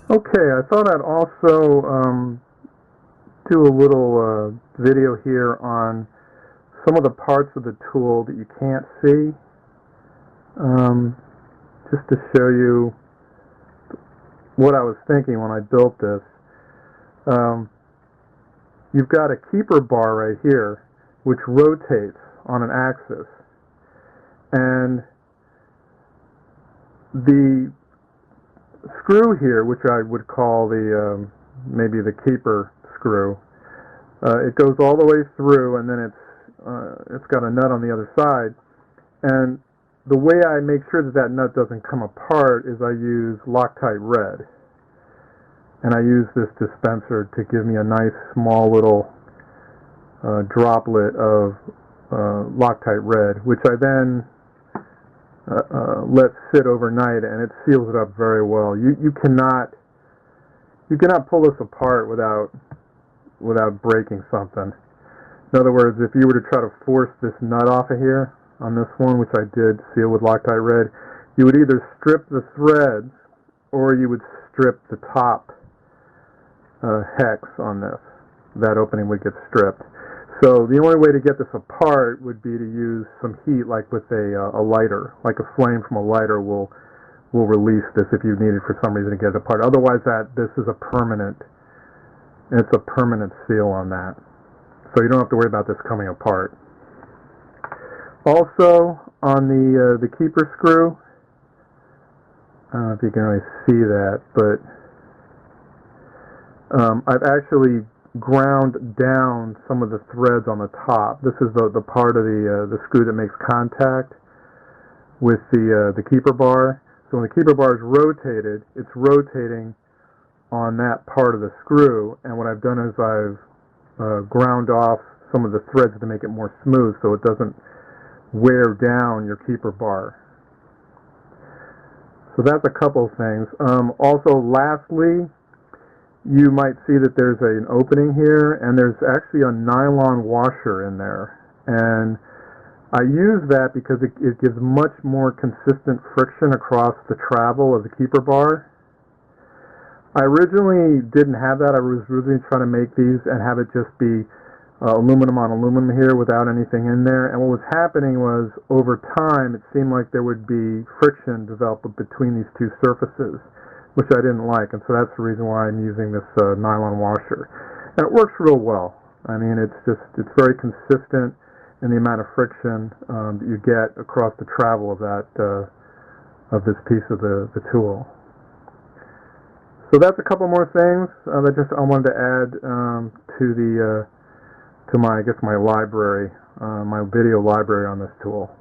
Okay, I thought I'd also do a little video here on some of the parts of the tool that you can't see, just to show you what I was thinking when I built this. You've got a keeper bar right here which rotates on an axis, and the screw here, which I would call the maybe the keeper screw, it goes all the way through, and then it's got a nut on the other side. And the way I make sure that that nut doesn't come apart is I use Loctite Red, and I use this dispenser to give me a nice small little droplet of Loctite Red, which I then let sit overnight, and it seals it up very well. You cannot pull this apart without breaking something. In other words, if you were to try to force this nut off of here on this one, which I did seal with Loctite Red, you would either strip the threads or you would strip the top hex on this. That opening would get stripped. So the only way to get this apart would be to use some heat, like with a lighter, like a flame from a lighter will release this if you needed for some reason to get it apart. Otherwise, this is a permanent seal on that. So you don't have to worry about this coming apart. Also, on the keeper screw, I don't know if you can really see that, but I've actually ground down some of the threads on the top. This is the part of the screw that makes contact with the keeper bar. So when the keeper bar is rotated, it's rotating on that part of the screw, and what I've done is I've ground off some of the threads to make it more smooth so it doesn't wear down your keeper bar. So that's a couple of things. Also, lastly, you might see that there's an opening here, and there's actually a nylon washer in there. And I use that because it gives much more consistent friction across the travel of the keeper bar. I originally didn't have that. I was originally trying to make these and have it just be aluminum on aluminum here without anything in there. And what was happening was, over time, it seemed like there would be friction developed between these two surfaces, which I didn't like, and so that's the reason why I'm using this nylon washer. And it works real well. I mean, it's very consistent in the amount of friction that you get across the travel of this piece of the tool. So that's a couple more things that I wanted to add to my library, my video library on this tool.